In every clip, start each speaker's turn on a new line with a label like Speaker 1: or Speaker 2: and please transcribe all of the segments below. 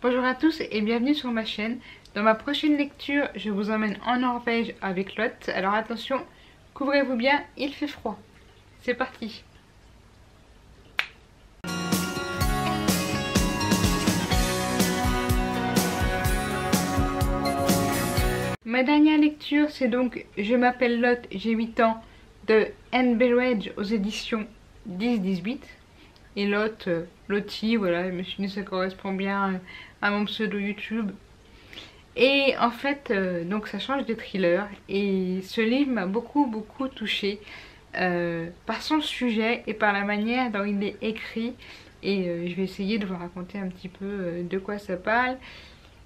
Speaker 1: Bonjour à tous et bienvenue sur ma chaîne. Dans ma prochaine lecture, je vous emmène en Norvège avec Lot. Alors attention, couvrez-vous bien, il fait froid. C'est parti. Ma dernière lecture, c'est donc Je m'appelle Lot, j'ai 8 ans de Anne Berridge aux éditions 10-18. Et Lot, Lottie, voilà, je me suis dit ça correspond bien à mon pseudo YouTube. Et en fait, donc ça change des thrillers. Et ce livre m'a beaucoup touchée par son sujet et par la manière dont il est écrit. Et je vais essayer de vous raconter un petit peu de quoi ça parle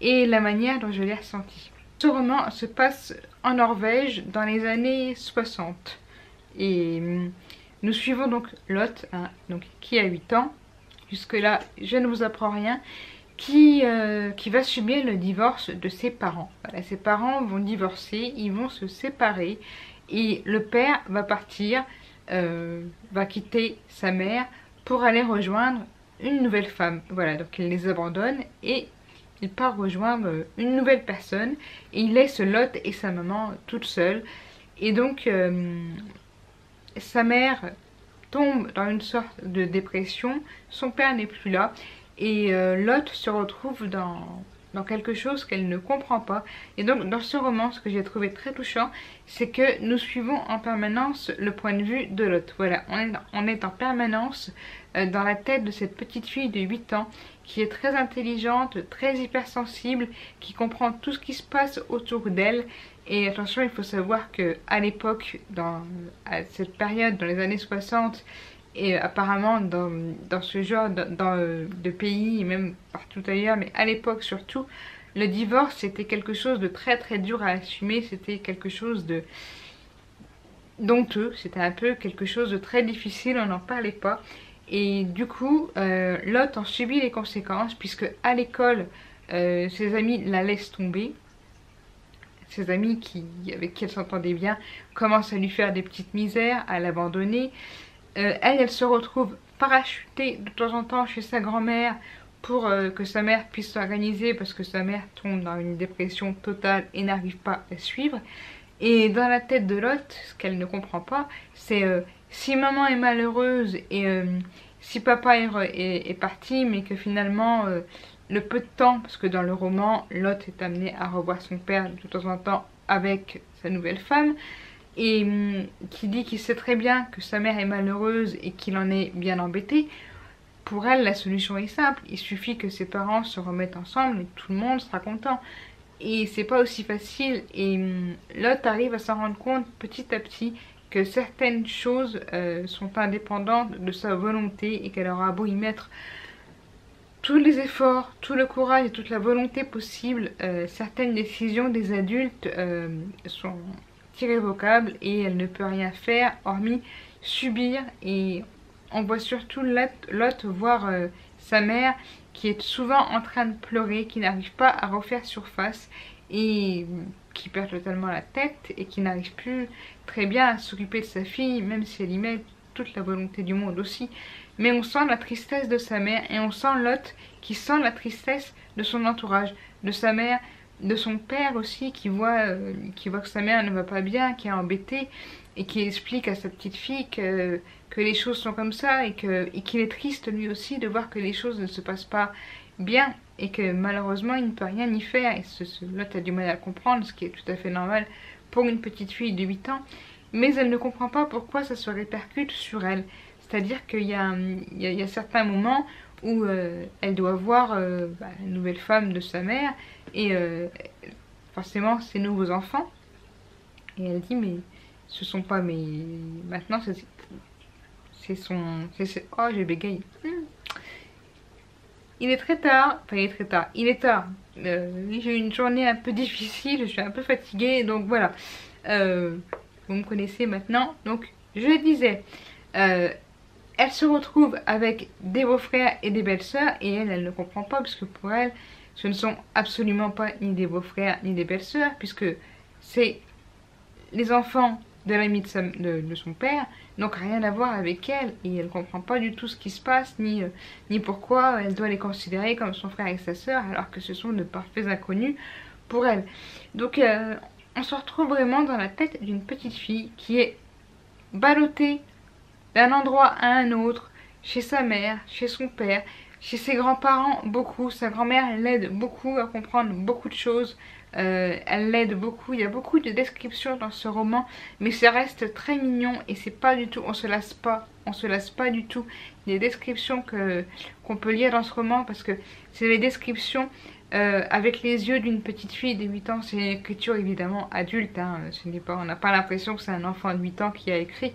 Speaker 1: et la manière dont je l'ai ressenti. Ce roman se passe en Norvège dans les années 60. Et nous suivons donc Lot, donc, qui a 8 ans. Jusque-là, je ne vous apprends rien. Qui va subir le divorce de ses parents. Voilà, ses parents vont divorcer, ils vont se séparer. Et le père va partir, va quitter sa mère pour aller rejoindre une nouvelle femme. Voilà, donc il les abandonne et il part rejoindre une nouvelle personne. Et il laisse Lot et sa maman toutes seules. Et donc, sa mère tombe dans une sorte de dépression. Son père n'est plus là. Et Lot se retrouve dans quelque chose qu'elle ne comprend pas. Et donc dans ce roman, ce que j'ai trouvé très touchant, c'est que nous suivons en permanence le point de vue de Lot. Voilà, on est en permanence dans la tête de cette petite fille de 8 ans qui est très intelligente, très hypersensible, qui comprend tout ce qui se passe autour d'elle. Et attention, il faut savoir qu'à l'époque, à cette période, dans les années 60, et apparemment dans ce genre de pays, et même partout ailleurs, mais à l'époque surtout, le divorce c'était quelque chose de très dur à assumer, c'était quelque chose de douteux, c'était un peu quelque chose de très difficile, on n'en parlait pas. Et du coup, Lot en subit les conséquences, puisque à l'école, ses amis la laissent tomber. Ses amis avec qui elle s'entendait bien commencent à lui faire des petites misères, à l'abandonner. Elle se retrouve parachutée de temps en temps chez sa grand-mère pour que sa mère puisse s'organiser, parce que sa mère tombe dans une dépression totale et n'arrive pas à suivre. Et dans la tête de Lot, ce qu'elle ne comprend pas, c'est si maman est malheureuse et si papa est parti, mais que finalement le peu de temps, parce que dans le roman, Lot est amené à revoir son père de temps en temps avec sa nouvelle femme, et qui dit qu'il sait très bien que sa mère est malheureuse et qu'il en est bien embêté. Pour elle, la solution est simple, il suffit que ses parents se remettent ensemble et tout le monde sera content. Et c'est pas aussi facile, et Lot arrive à s'en rendre compte petit à petit que certaines choses sont indépendantes de sa volonté et qu'elle aura beau y mettre tous les efforts, tout le courage et toute la volonté possible, certaines décisions des adultes sont irrévocable et elle ne peut rien faire hormis subir. Et on voit surtout Lot voir sa mère qui est souvent en train de pleurer, qui n'arrive pas à refaire surface et qui perd totalement la tête et qui n'arrive plus très bien à s'occuper de sa fille, même si elle y met toute la volonté du monde aussi. Mais on sent la tristesse de sa mère et on sent Lot qui sent la tristesse de son entourage, de sa mère, de son père aussi, qui voit que sa mère ne va pas bien, qui est embêtée et qui explique à sa petite fille que les choses sont comme ça et qu'il est triste lui aussi de voir que les choses ne se passent pas bien et que malheureusement il ne peut rien y faire. Et Lot a du mal à comprendre, ce qui est tout à fait normal pour une petite fille de 8 ans, mais elle ne comprend pas pourquoi ça se répercute sur elle. C'est-à-dire qu'il y a certains moments où elle doit voir la nouvelle femme de sa mère et forcément ses nouveaux enfants. Et elle dit mais ce sont pas mes... Maintenant c'est son... Oh j'ai bégayé. Il est très tard, enfin il est très tard, il est tard. J'ai eu une journée un peu difficile, je suis un peu fatiguée, donc voilà. Vous me connaissez maintenant. Donc je disais... elle se retrouve avec des beaux-frères et des belles-sœurs et elle ne comprend pas parce que pour elle, ce ne sont absolument pas ni des beaux-frères ni des belles-sœurs puisque c'est les enfants de l'ami de son père, donc rien à voir avec elle, et elle comprend pas du tout ce qui se passe, ni pourquoi elle doit les considérer comme son frère et sa sœur, alors que ce sont de parfaits inconnus pour elle. Donc on se retrouve vraiment dans la tête d'une petite fille qui est ballottée d'un endroit à un autre, chez sa mère, chez son père, chez ses grands-parents, beaucoup. Sa grand-mère l'aide beaucoup à comprendre beaucoup de choses. Elle l'aide beaucoup. Il y a beaucoup de descriptions dans ce roman, mais ça reste très mignon et c'est pas du tout. On se lasse pas. On se lasse pas du tout des descriptions qu'on peut lire dans ce roman parce que c'est les descriptions avec les yeux d'une petite fille de 8 ans. C'est une écriture évidemment adulte. Hein. Ce n'est pas, on n'a pas l'impression que c'est un enfant de 8 ans qui a écrit.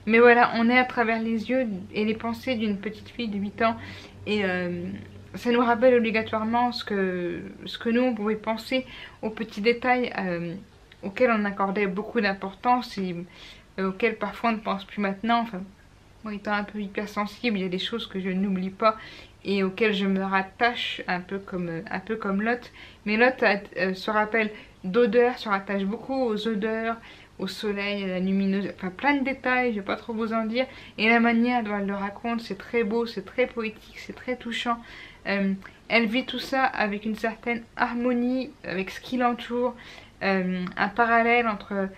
Speaker 1: Mais voilà, on est à travers les yeux et les pensées d'une petite fille de 8 ans. Et ça nous rappelle obligatoirement ce que nous, on pouvait penser aux petits détails auxquels on accordait beaucoup d'importance et auxquels parfois on ne pense plus maintenant. Enfin, moi, étant un peu hypersensible, il y a des choses que je n'oublie pas et auxquelles je me rattache un peu comme Lot. Mais Lot se rappelle d'odeurs, se rattache beaucoup aux odeurs, au soleil, à la luminosité, enfin plein de détails, je vais pas trop vous en dire. Et la manière dont elle le raconte, c'est très beau, c'est très poétique, c'est très touchant. Elle vit tout ça avec une certaine harmonie, avec ce qui l'entoure, un parallèle entre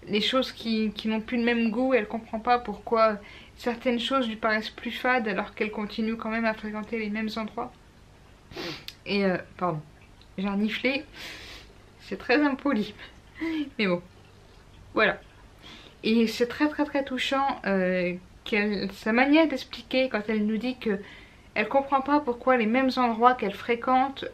Speaker 1: les choses qui n'ont plus le même goût. Elle comprend pas pourquoi certaines choses lui paraissent plus fades alors qu'elle continue quand même à fréquenter les mêmes endroits. Et pardon, j'ai reniflé, c'est très impoli, mais bon. Voilà. Et c'est très très très touchant sa manière d'expliquer quand elle nous dit que elle comprend pas pourquoi les mêmes endroits qu'elle fréquente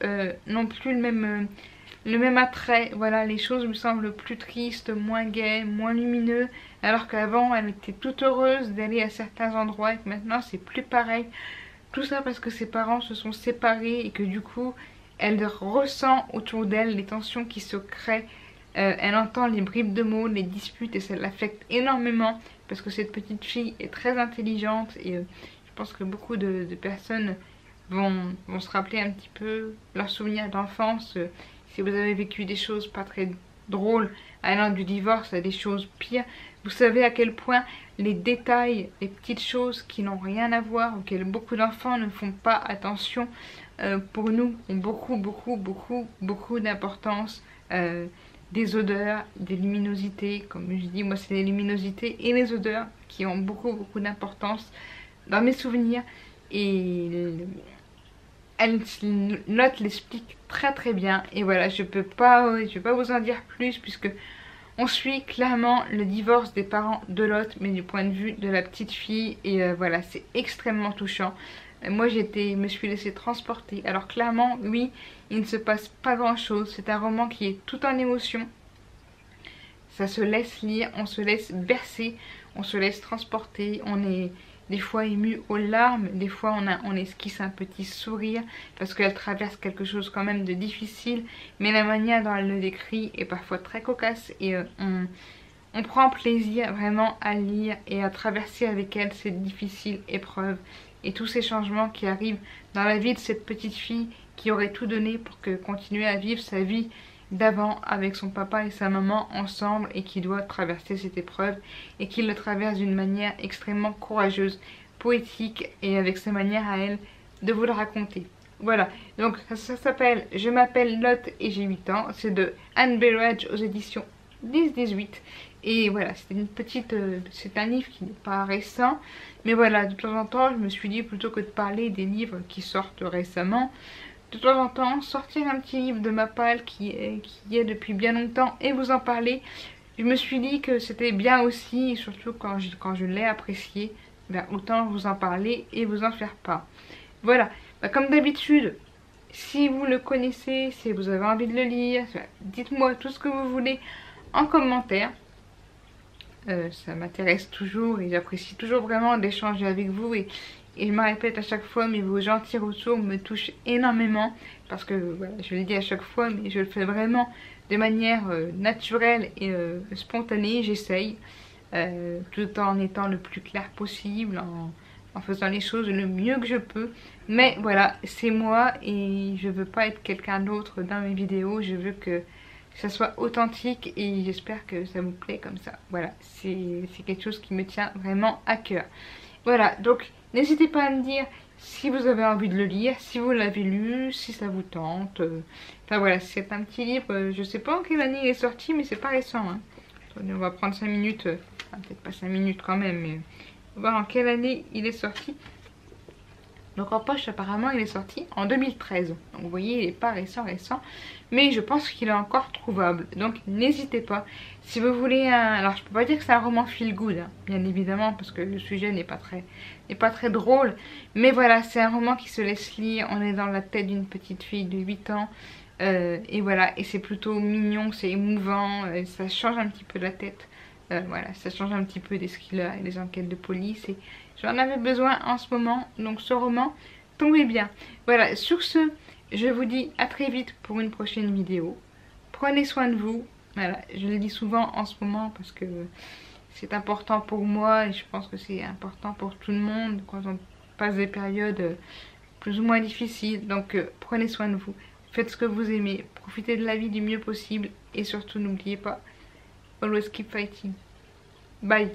Speaker 1: n'ont plus le même attrait. Voilà, les choses lui semblent plus tristes, moins gaies, moins lumineux, alors qu'avant elle était toute heureuse d'aller à certains endroits et que maintenant c'est plus pareil. Tout ça parce que ses parents se sont séparés et que du coup elle ressent autour d'elle les tensions qui se créent. Elle entend les bribes de mots, les disputes et ça l'affecte énormément parce que cette petite fille est très intelligente et je pense que beaucoup de personnes vont se rappeler un petit peu leurs souvenirs d'enfance. Si vous avez vécu des choses pas très drôles allant du divorce à des choses pires, vous savez à quel point les détails, les petites choses qui n'ont rien à voir, auxquelles beaucoup d'enfants ne font pas attention, pour nous ont beaucoup d'importance. Des odeurs, des luminosités, comme je dis, moi c'est les luminosités et les odeurs qui ont beaucoup d'importance dans mes souvenirs et Lot l'explique très très bien et voilà, je vais pas vous en dire plus puisque on suit clairement le divorce des parents de Lot mais du point de vue de la petite fille et voilà, c'est extrêmement touchant. Moi me suis laissée transporter. Alors clairement, oui, il ne se passe pas grand chose. C'est un roman qui est tout en émotion. Ça se laisse lire, on se laisse bercer, on se laisse transporter. On est des fois ému aux larmes, des fois on esquisse un petit sourire parce qu'elle traverse quelque chose quand même de difficile. Mais la manière dont elle le décrit est parfois très cocasse et on prend plaisir vraiment à lire et à traverser avec elle cette difficile épreuve. Et tous ces changements qui arrivent dans la vie de cette petite fille qui aurait tout donné pour continuer à vivre sa vie d'avant avec son papa et sa maman ensemble et qui doit traverser cette épreuve et qui le traverse d'une manière extrêmement courageuse, poétique et avec sa manière à elle de vous le raconter. Voilà, donc ça s'appelle Je m'appelle Lot et j'ai 8 ans. C'est de Anne Berridge aux éditions 10-18. Et voilà, c'est un livre qui n'est pas récent. Mais voilà, de temps en temps, je me suis dit, plutôt que de parler des livres qui sortent récemment, de temps en temps, sortir un petit livre de ma palle qui est depuis bien longtemps et vous en parler. Je me suis dit que c'était bien aussi, surtout quand je l'ai apprécié, ben, autant vous en parler et vous en faire part. Voilà, ben, comme d'habitude, si vous le connaissez, si vous avez envie de le lire, dites-moi tout ce que vous voulez en commentaire. Ça m'intéresse toujours et j'apprécie toujours vraiment d'échanger avec vous et je me répète à chaque fois, mais vos gentils retours me touchent énormément parce que voilà, je le dis à chaque fois, mais je le fais vraiment de manière naturelle et spontanée. J'essaye tout en étant le plus clair possible, en faisant les choses le mieux que je peux. Mais voilà, c'est moi et je veux pas être quelqu'un d'autre dans mes vidéos. Je veux que ça soit authentique et j'espère que ça vous plaît comme ça. Voilà, c'est quelque chose qui me tient vraiment à cœur. Voilà, donc n'hésitez pas à me dire si vous avez envie de le lire, si vous l'avez lu, si ça vous tente. Enfin voilà, c'est un petit livre, je sais pas en quelle année il est sorti, mais c'est pas récent. Hein. Attendez, on va prendre 5 minutes, enfin, peut-être pas 5 minutes quand même, mais on va voir en quelle année il est sorti. Donc en poche, apparemment, il est sorti en 2013. Donc vous voyez, il n'est pas récent, mais je pense qu'il est encore trouvable. Donc n'hésitez pas. Si vous voulez un... Alors je peux pas dire que c'est un roman feel good, hein, bien évidemment, parce que le sujet n'est pas très drôle. Mais voilà, c'est un roman qui se laisse lire. On est dans la tête d'une petite fille de 8 ans. Et voilà, et c'est plutôt mignon, c'est émouvant, ça change un petit peu la tête. Voilà, ça change un petit peu des thrillers et des enquêtes de police. Et j'en avais besoin en ce moment, donc ce roman tombait bien. Voilà, sur ce, je vous dis à très vite pour une prochaine vidéo. Prenez soin de vous. Voilà, je le dis souvent en ce moment parce que c'est important pour moi et je pense que c'est important pour tout le monde quand on passe des périodes plus ou moins difficiles. Donc prenez soin de vous, faites ce que vous aimez, profitez de la vie du mieux possible et surtout n'oubliez pas, always keep fighting. Bye.